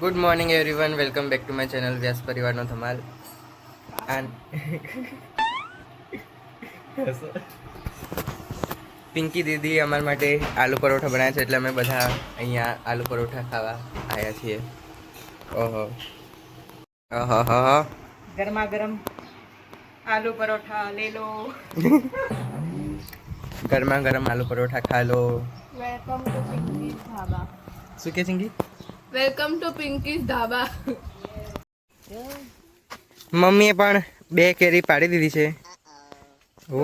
Good morning everyone, welcome back to my channel Vyas પરિવારનો ધમાલ. પિંકી દીદી અમારા માટે આલુ પરોઠા બનાવ્યા છે, એટલે અમે બધા અહીંયા આલુ પરોઠા ખાવા આવ્યા છીએ. ઓહો ઓહો, ગરમા ગરમ આલુ પરોઠા લે લો. ગરમા ગરમ આલુ પરોઠા ખા લો. વેલકમ ટુ પિંકીઝ ધાબા. શું કે ચિંકી? વેલકમ ટુ પિંકીઝ ધાબા. મમ્મીએ પણ 2 કેરી પાડી દીધી છે. ઓ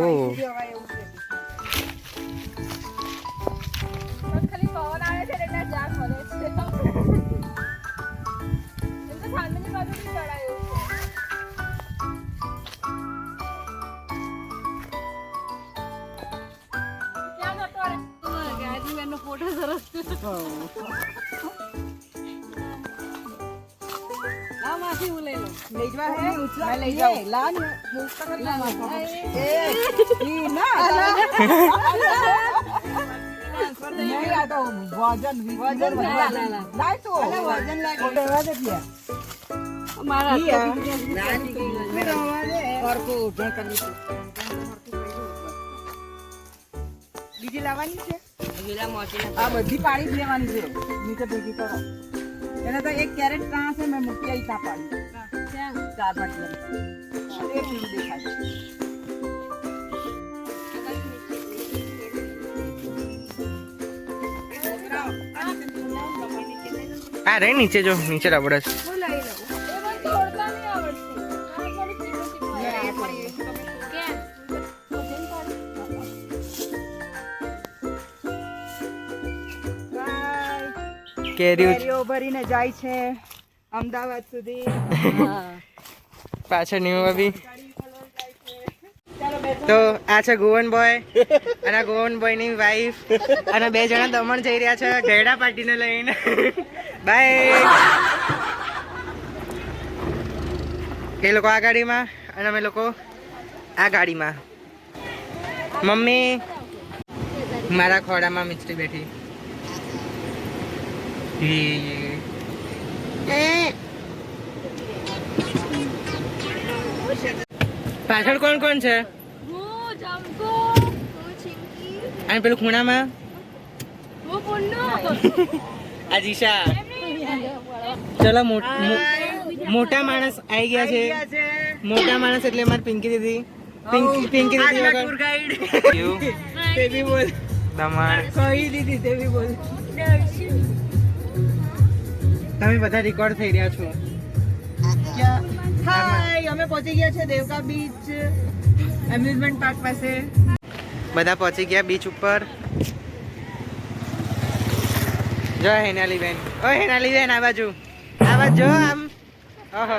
ખાલી પવન આવે છે એટલે જા ખોલે છે. એમ તો સાંજની બાજુથી ચડાયું છે. ક્યાં જતો રે? ગાયત્રી બેનનો ફોટો સરસ છે. આ માસી હું લઈ લઉં. લઈ જવા હે મેં લઈ જાઉં લા ને મુસ્તા કર લા એ ઈ ના નહીં આ તો વજન લાય તો વજન લાય ફોટો એવા દે ત્યાં મારા કરકો ઉભે કરી તો બીજી લાવવાની છે આ બધી પાડી જ લેવાની છે નીચે ભેગી કરો એને તો એક કેરેટ કાં છે મેં મૂકી આવી તા પાડી 4-5 કેરેટ એક પીળું દેખાય આ રે નીચે જો, નીચે રબડ છે. હું લઈ લઉં. એ મને તોડતા નહીં આવડતું. આ થોડી પીળું કેમ? કેરીઓ ભરીને જાય છે અમદાવાદ સુધી પાછળ નીમો ભાભી. તો આ છે ગોવન બોય અને આ ગોવન બોય ની વાઈફ અને 2 જણા દમણ જઈ રહ્યા છે ગયડા પાર્ટીને લઈને. બાય. એ લોકો આ ગાડીમાં અને અમે લોકો આ ગાડીમાં. મમ્મી મારા ખોડામાં મિસ્ત્રી બેઠી. પાછળ કોણ કોણ છે? હું જમકો. હું ચિંકી. અને પેલું ખૂણામાં હું પુન્નુ. આ જીશા. ચલો મોટા માણસ આવી ગયા છે. મોટા માણસ એટલે મારી પિંકી દીદી. પિંકી દીદી વગર તે બી બોલ દમણ કહી દીધી તે બી બોલ તમે બધા રેકોર્ડ થઈ રહ્યા છો. હાય અમે પહોંચી ગયા છે દેવકા બીચ એમ્યુઝમેન્ટ પાર્ક પાસે. બધા પહોંચી ગયા બીચ ઉપર. જો હેનાલી બેન. ઓ હેનાલી બેન, આ બાજુ જો આમ. ઓહો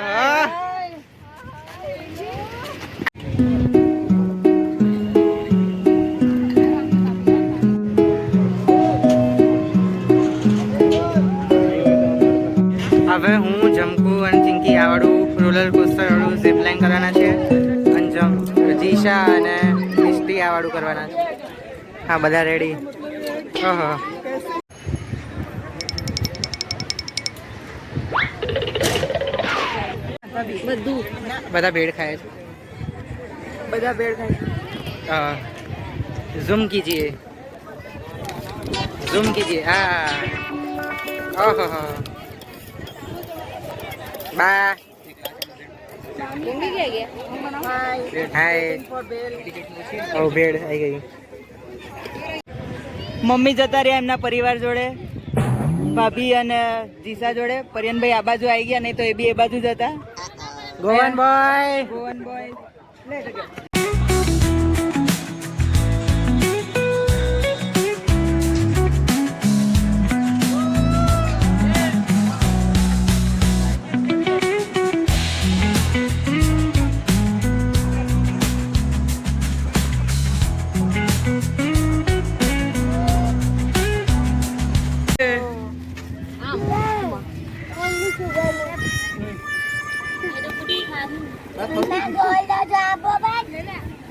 હવે હું જમકુ અને ચિંકી આ વાળું રોલર કોસ્ટર વાળું ઝીપ લાઈન કરવાના છે અને જીશા અને મિસ્ટી આ વાળું કરવાના છે. હા, બધા રેડી. ઓહો બધા ભેળ ખાય છે. બધા ભેળ ખાય ઝૂમ કીજીએ. હા. ઓહો બા. હાય. ઓ ભેળ આવી ગઈ. મમ્મી જતા રહ્યા એમના પરિવાર જોડે, ભાભી અને જીસા જોડે. પરિયનભાઈ આ બાજુ આવી ગયા, નહીં તો એ બી એ બાજુ જ હતા. ગોવન બોય. લે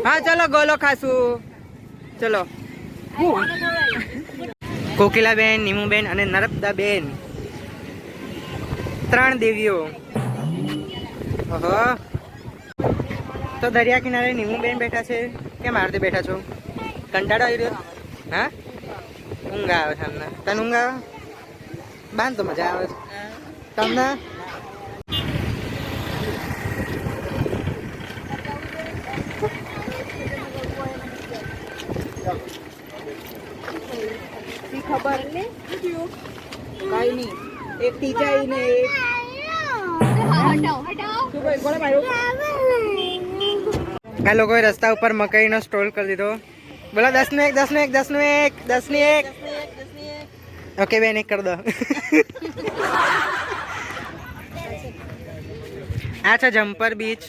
હા ચલો ગોલો ખાશું. ચલો કોકિલાબેન, નીમુબેન અને નર્મદાબેન. 3 દેવીઓ. ઓહો. તો દરિયા કિનારે નીમુ બેન બેઠા છે. કેમ આરતી બેઠા છો? કંટાળો આવી રહ્યો? હા, ઊંઘ આવે છે અમને. તને ઊંઘ આવે? બાન તો મજા આવે છે તમને. ખબર કઈ નહીં. એક ટીચર ને એક આ લોકોએ રસ્તા ઉપર મકાઈનો સ્ટોલ કરી દીધો. બોલો 10 નું 1, 10 નું 1, 10 નું 1, 10 ની 1. ઓકે બેન, એક કરી દો. આ છે જમ્પર બીચ.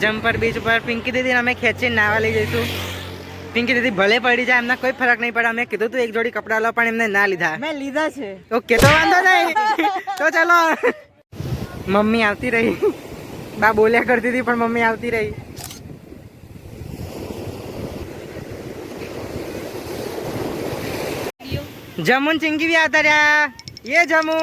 જમ્પર બીચ ઉપર પિંકી દીદી અમે ખેંચીને નાવા લઈ જઈશું. પિંકી દીદી ભલે પડી જાય, એમને કોઈ ફરક નહીં પડે. અમે કીધું તું એક જોડી કપડા લો, પણ એમને ના લીધા. મેં લીધા છે. ઓકે, તો વાંધો નહીં. તો ચલો. મમ્મી આવતી રહી. બા બોલ્યા કરતી હતી પણ મમ્મી આવતી રહી. જમુ ને ચિંકી બી આવતા રહ્યા. ये जमू.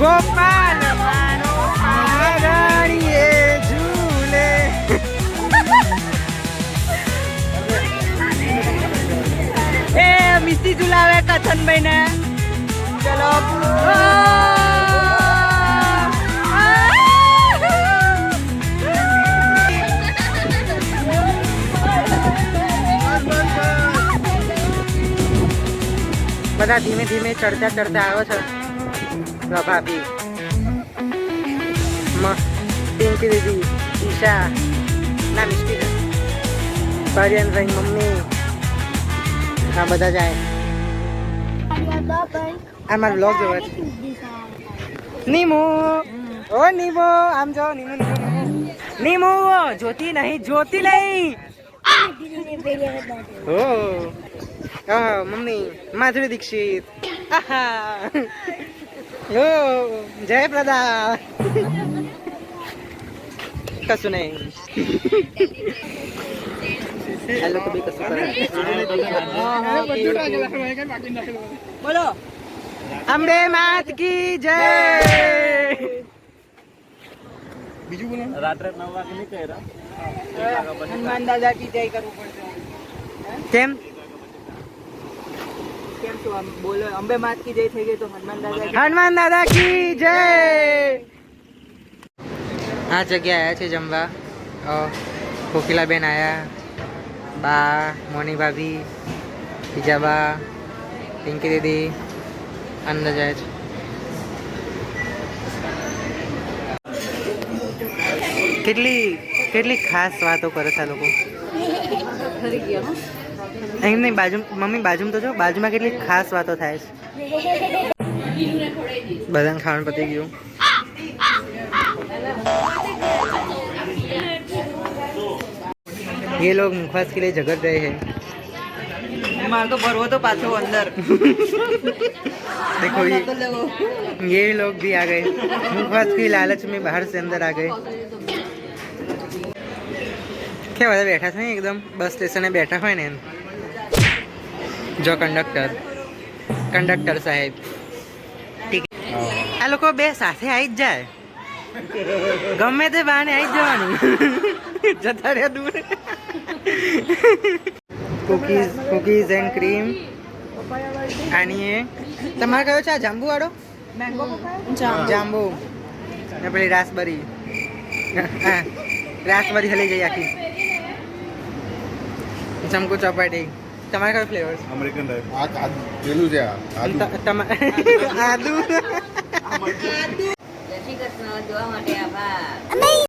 ગોપાલ માનો આંગણીએ ઝૂલે. એ મિસ્ટી ઝુલાવે કથનભાઈ ને. ચલો. બધા ધીમે ધીમે ચડતા ચડતા આવ્યો છે. ભાભી, પિંકી દીદી, ઈશા, ના મિસ્ટી, ભાર્યન ભાઈ, મમ્મી, આ બધા જાય. આ મારો બ્લોગ જોવે છે. નીમુ, ઓ નીમુ, આમ જો. નીમુ નીમુ જોતી નહીં, જોતી નહીં. ઓ મમ્મી, માધુરી દીક્ષિત. ઓ જય પ્રદા. કશું નહીં. આ લોકો બી કશું કરે. બોલો અંબે માત કી જય. બીજું બોલો. રાત્રે 9 વાગે નીકળ્યા. હનુમાન દાદા કી જય કરવું પડશે. કેમ કેમ છો? આમ બોલો. અંબે માત કી જય થઈ ગઈ તો હનુમાન દાદા હનુમાન દાદા કી જય. આ જગ્યા આયા છે જમવા. કોકિલાબેન આયા, બા, મોની ભાભી, બીજા બા, પિંકી દીદી અંદર જાય છે. કેટલી ખાસ વાતો કરે છે આ લોકો. એમ નહીં, બાજુ મમ્મી બાજુમાં તો જો, બાજુમાં કેટલી ખાસ વાતો થાય છે. બધાને ખાવાનું પતી ગયું. ये लोग मुखवास के लिए झगड़ रहे हैं. મારે તો ભરવો તો પાછો અંદર देखो ये लोग भी आ गए मुखवास की लालच में बाहर से अंदर आ गए. क्या બધા બેઠા છે ને એકદમ બસ સ્ટેશને બેઠા હોય ને એમ. જો કંડક્ટર સાહેબ આ લોકો બે સાથે આવી જ જાય ગમે તે બહાને આવી જ જવાનું જતા રહ્યા દૂર. Cookies and cream. આની એ તમારે કયો છે આ જાંબુ વાળો? મેંગો જાંબુ ને પેલી રાસબરી. રાસબરી હલી ગઈ આખી. ચમકુ ચોપાટી. તમારે કયો ફ્લેવર? American type. આ પેલું છે આ આદુ. આદુ. જય શ્રી કૃષ્ણ જોવા માટે આભાર.